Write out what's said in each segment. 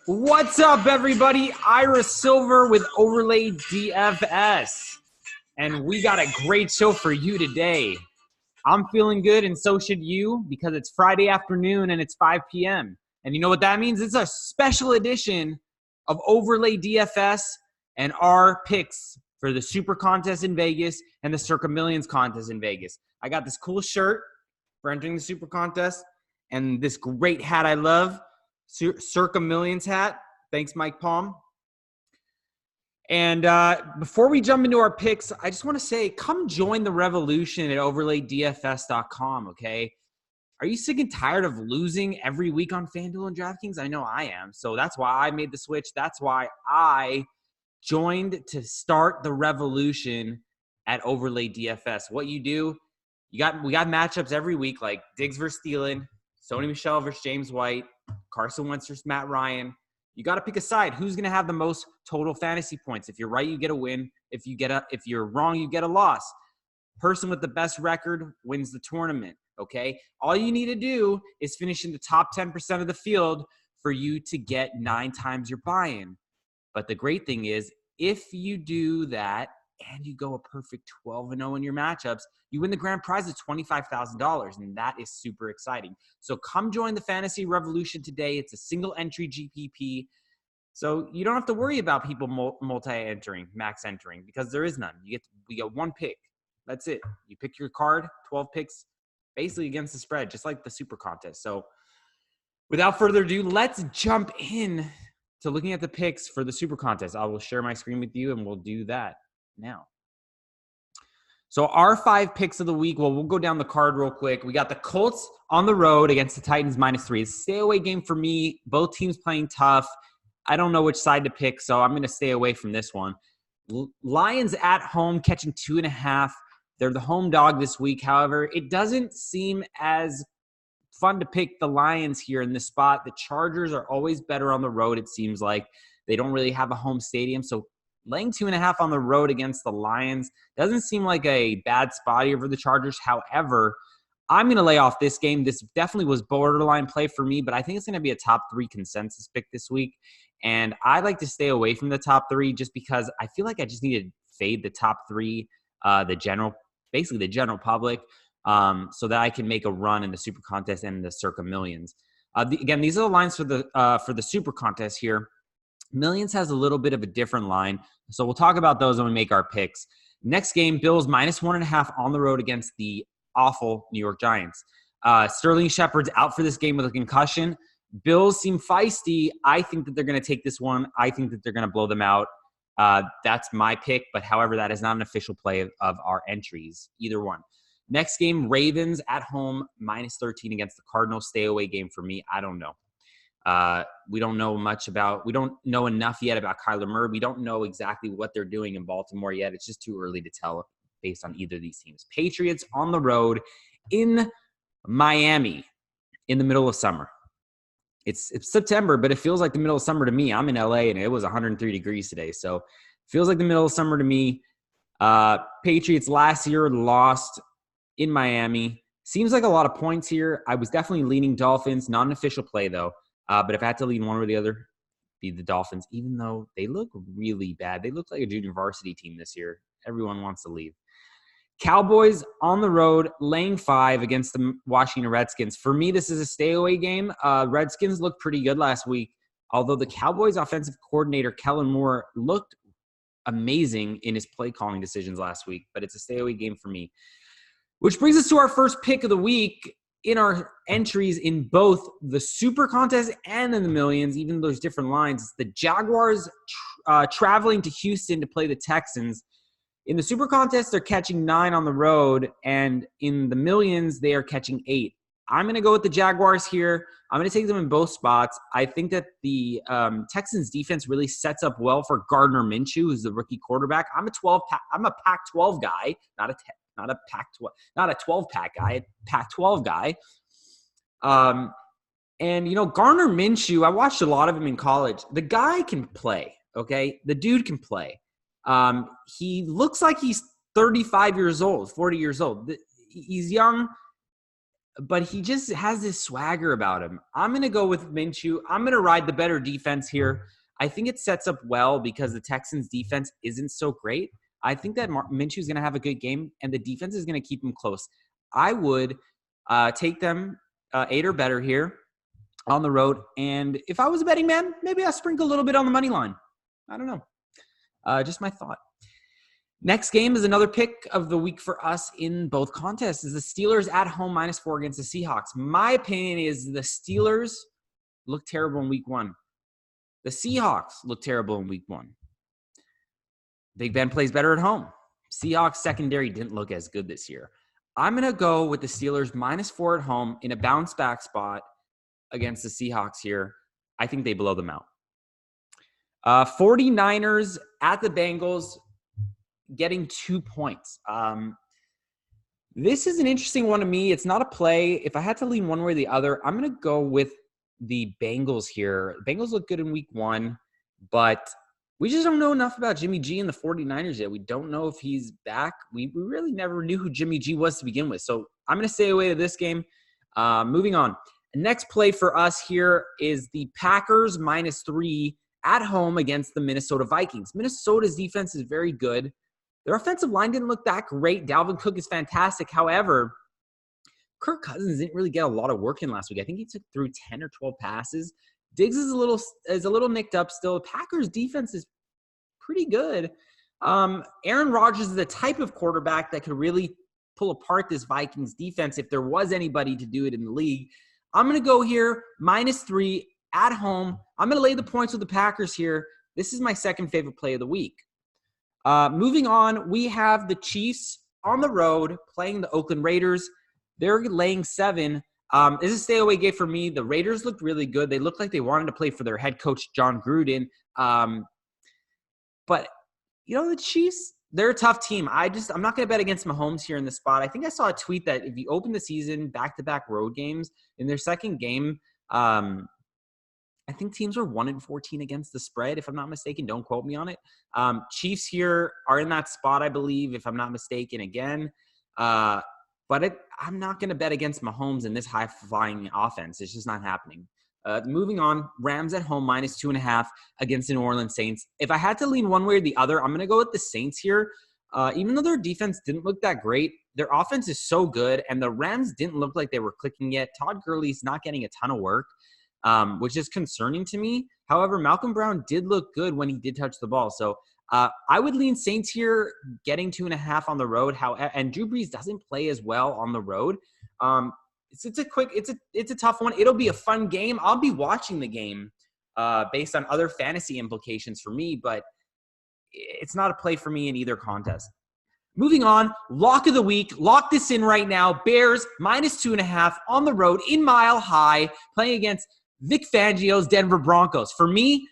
What's up, everybody? Ira Silver with Overlay DFS. And we got a great show for you today. I'm feeling good, and so should you, because it's Friday afternoon and it's 5 p.m. And you know what that means? It's a special edition of Overlay DFS and our picks for the Super Contest in Vegas and the Circa Millions Contest in Vegas. I got this cool shirt for entering the Super Contest and this great hat I love, Circa Millions hat. Thanks, Mike Palm. And before we jump into our picks, I just want to say, come join the revolution at overlaydfs.com, okay? Are you sick and tired of losing every week on FanDuel and DraftKings? I know I am. So that's why I made the switch. That's why I joined to start the revolution at Overlay DFS. What you do, we got matchups every week, like Diggs versus Thielen, Sony Michel versus James White, Carson Wentz versus Matt Ryan. You got to pick a side. Who's going to have the most total fantasy points? If you're right, you get a win. If you're wrong, you get a loss. Person with the best record wins the tournament, okay? All you need to do is finish in the top 10% of the field for you to get 9 times your buy-in. But the great thing is, if you do that and you go a perfect 12-0 in your matchups, you win the grand prize of $25,000, and that is super exciting. So come join the fantasy revolution today. It's a single entry GPP, so you don't have to worry about people multi-entering, max entering, because there is none. We get one pick. That's it. You pick your card, 12 picks, basically against the spread, just like the Super Contest. So without further ado, let's jump in to looking at the picks for the Super Contest. I will share my screen with you, and we'll do that now. So our 5 picks of the week, well, we'll go down the card real quick. We got the Colts on the road against the Titans -3. It's a stay-away game for me. Both teams playing tough. I don't know which side to pick, so I'm going to stay away from this one. Lions at home catching 2.5. They're the home dog this week. However, it doesn't seem as fun to pick the Lions here in this spot. The Chargers are always better on the road, it seems like. They don't really have a home stadium, so laying 2.5 on the road against the Lions doesn't seem like a bad spot here for the Chargers. However, I'm going to lay off this game. This definitely was borderline play for me, but I think it's going to be a top 3 consensus pick this week. And I like to stay away from the top 3 just because I feel like I just need to fade the top 3, basically the general public, so that I can make a run in the Super Contest and the Circa Millions. Again, these are the lines for the Super Contest here. Millions has a little bit of a different line, so we'll talk about those when we make our picks. Next game, Bills -1.5 on the road against the awful New York Giants. Sterling Shepard's out for this game with a concussion. Bills seem feisty. I think that they're going to take this one. I think that they're going to blow them out. That's my pick, but however, that is not an official play of our entries, either one. Next game, Ravens at home, -13 against the Cardinals. Stay away game for me. I don't know. We don't know enough yet about Kyler Murray. We don't know exactly what they're doing in Baltimore yet. It's just too early to tell based on either of these teams. Patriots on the road in Miami in the middle of summer. It's September, but it feels like the middle of summer to me. I'm in LA and it was 103 degrees today. So it feels like the middle of summer to me. Patriots last year lost in Miami. Seems like a lot of points here. I was definitely leaning Dolphins. Not an official play though. But if I had to lean one or the other, be the Dolphins, even though they look really bad. They look like a junior varsity team this year. Everyone wants to leave. Cowboys on the road, laying 5 against the Washington Redskins. For me, this is a stay-away game. Redskins looked pretty good last week, although the Cowboys offensive coordinator, Kellen Moore, looked amazing in his play calling decisions last week, but it's a stay-away game for me. Which brings us to our first pick of the week in our entries in both the Super Contest and in the Millions, even though there's different lines. The Jaguars traveling to Houston to play the Texans. In the Super Contest, they're catching 9 on the road, and in the Millions, they are catching 8. I'm going to go with the Jaguars here. I'm going to take them in both spots. I think that the Texans defense really sets up well for Gardner Minshew, who's the rookie quarterback. I'm a Pac-12 guy, not a 12-pack guy, a Pac-12 guy. And, you know, Gardner Minshew, I watched a lot of him in college. The guy can play, okay? The dude can play. He looks like he's 35 years old, 40 years old. He's young. but he just has this swagger about him. I'm going to go with Minshew. I'm going to ride the better defense here. I think it sets up well because the Texans' defense isn't so great. I think that Minshew is going to have a good game, and the defense is going to keep him close. I would take them 8 or better here on the road. And if I was a betting man, maybe I'll sprinkle a little bit on the money line. I don't know. Just my thought. Next game is another pick of the week for us in both contests is the Steelers at home -4 against the Seahawks. My opinion is the Steelers look terrible in week 1. The Seahawks look terrible in week 1. Big Ben plays better at home. Seahawks secondary didn't look as good this year. I'm going to go with the Steelers -4 at home in a bounce back spot against the Seahawks here. I think they blow them out. 49ers at the Bengals getting 2 points. This is an interesting one to me. It's not a play. If I had to lean one way or the other, I'm going to go with the Bengals here. The Bengals look good in week 1, but we just don't know enough about Jimmy G and the 49ers yet. We don't know if he's back. We really never knew who Jimmy G was to begin with. So I'm going to stay away to this game. Moving on. Next play for us here is the Packers -3 at home against the Minnesota Vikings. Minnesota's defense is very good. Their offensive line didn't look that great. Dalvin Cook is fantastic. However, Kirk Cousins didn't really get a lot of work in last week. I think he took through 10 or 12 passes. Diggs is a little nicked up still. Packers defense is pretty good. Aaron Rodgers is the type of quarterback that could really pull apart this Vikings defense if there was anybody to do it in the league. I'm going to go here -3 at home. I'm going to lay the points with the Packers here. This is my second favorite play of the week. Moving on, we have the Chiefs on the road playing the Oakland Raiders. They're laying 7. This is a stay-away game for me. The Raiders looked really good. They looked like they wanted to play for their head coach, John Gruden. But, the Chiefs, they're a tough team. I'm not going to bet against Mahomes here in the spot. I think I saw a tweet that if you open the season back-to-back road games, in their second game, I think teams were 1-14 against the spread, if I'm not mistaken. Don't quote me on it. Chiefs here are in that spot, I believe, if I'm not mistaken again. But I'm not going to bet against Mahomes in this high-flying offense. It's just not happening. Moving on, Rams at home -2.5 against the New Orleans Saints. If I had to lean one way or the other, I'm going to go with the Saints here. Even though their defense didn't look that great, their offense is so good, and the Rams didn't look like they were clicking yet. Todd Gurley's not getting a ton of work. Which is concerning to me. However, Malcolm Brown did look good when he did touch the ball. So I would lean Saints here, getting 2.5 on the road. And Drew Brees doesn't play as well on the road. It's a tough one. It'll be a fun game. I'll be watching the game based on other fantasy implications for me, but it's not a play for me in either contest. Moving on, lock of the week. Lock this in right now. Bears -2.5 on the road in Mile High, playing against Vic Fangio's Denver Broncos. For me,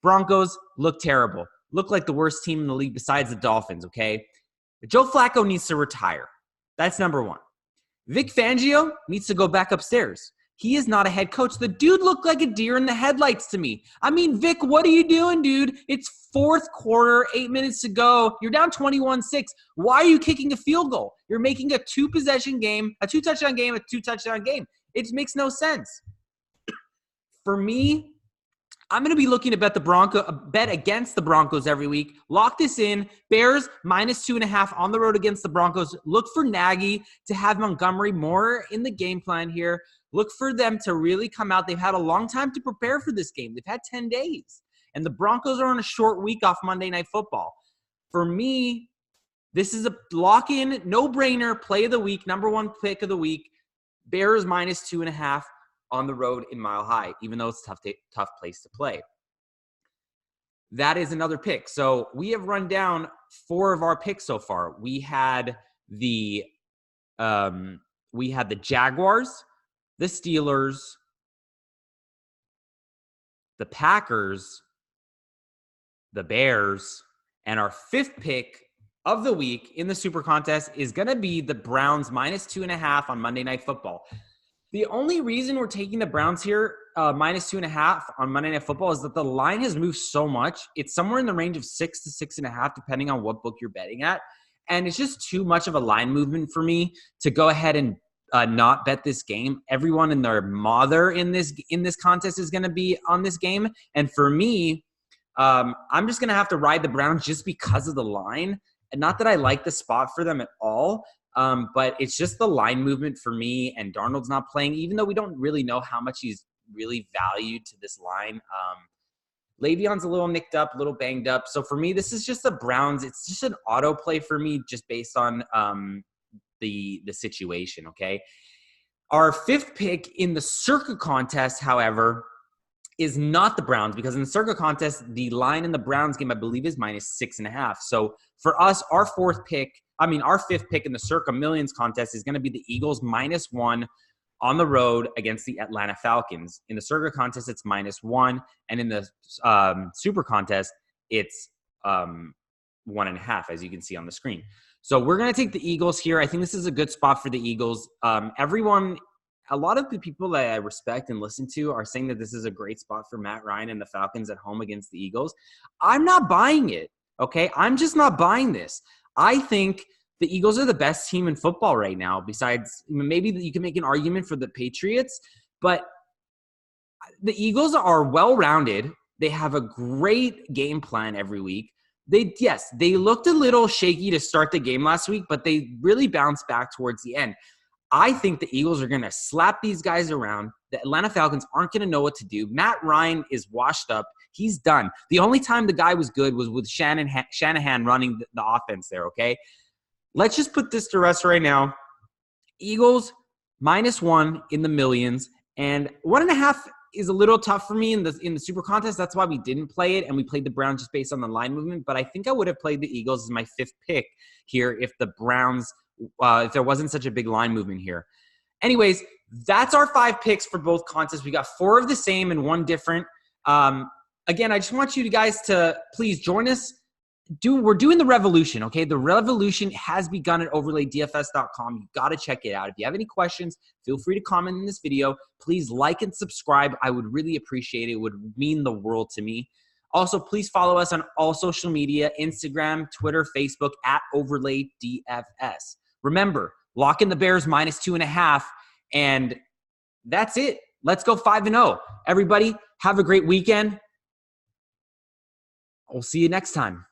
Broncos look terrible. Look like the worst team in the league besides the Dolphins, okay? Joe Flacco needs to retire. That's number 1. Vic Fangio needs to go back upstairs. He is not a head coach. The dude looked like a deer in the headlights to me. I mean, Vic, what are you doing, dude? It's 4th quarter, 8 minutes to go. You're down 21-6. Why are you kicking a field goal? You're making a 2-possession game, a 2-touchdown game, a 2-touchdown game. It makes no sense. For me, I'm going to be looking to bet against the Broncos every week. Lock this in. Bears -2.5 on the road against the Broncos. Look for Nagy to have Montgomery more in the game plan here. Look for them to really come out. They've had a long time to prepare for this game. They've had 10 days. And the Broncos are on a short week off Monday Night Football. For me, this is a lock-in, no-brainer play of the week, number 1 pick of the week. Bears -2.5 on the road in Mile High, even though it's a tough place to play. That is another pick. So we have run down 4 of our picks so far. We had the Jaguars, the Steelers, the Packers, the Bears, and our 5th pick of the week in the Super Contest is going to be the Browns -2.5 on Monday Night Football. The only reason we're taking the Browns here -2.5 on Monday Night Football is that the line has moved so much. It's somewhere in the range of 6 to 6.5, depending on what book you're betting at. And it's just too much of a line movement for me to go ahead and not bet this game. Everyone and their mother in this contest is going to be on this game. And for me, I'm just going to have to ride the Browns just because of the line. And not that I like the spot for them at all, but it's just the line movement for me. And Darnold's not playing, even though we don't really know how much he's really valued to this line. Le'Veon's a little nicked up, a little banged up. So for me, this is just the Browns. It's just an auto play for me just based on the situation, okay? Our fifth pick in the Circa contest, however, is not the Browns, because in the Circa contest, the line in the Browns game, I believe, is -6.5. So for us, our fifth pick in the Circa Millions contest is going to be the Eagles -1 on the road against the Atlanta Falcons. In the Circa contest, it's -1, and in the Super contest, it's 1.5, as you can see on the screen. So we're going to take the Eagles here. I think this is a good spot for the Eagles. A lot of the people that I respect and listen to are saying that this is a great spot for Matt Ryan and the Falcons at home against the Eagles. I'm not buying it, okay? I'm just not buying this. I think the Eagles are the best team in football right now, besides maybe you can make an argument for the Patriots, but the Eagles are well-rounded. They have a great game plan every week. They looked a little shaky to start the game last week, but they really bounced back towards the end. I think the Eagles are going to slap these guys around. The Atlanta Falcons aren't going to know what to do. Matt Ryan is washed up. He's done. The only time the guy was good was with Shanahan running the offense there, okay? Let's just put this to rest right now. Eagles -1 in the millions, and 1.5 is a little tough for me in the Super Contest. That's why we didn't play it, and we played the Browns just based on the line movement. But I think I would have played the Eagles as my fifth pick here if the Browns if there wasn't such a big line movement here. Anyways, that's our 5 picks for both contests. We got 4 of the same and 1 different. Again, I just want you guys to please join us. We're doing the revolution, okay? The revolution has begun at overlaydfs.com. You got to check it out. If you have any questions, feel free to comment in this video. Please like and subscribe. I would really appreciate it. It would mean the world to me. Also, please follow us on all social media, Instagram, Twitter, Facebook, at overlaydfs. Remember, lock in the Bears -2.5, and that's it. Let's go 5-0. Everybody, have a great weekend. We'll see you next time.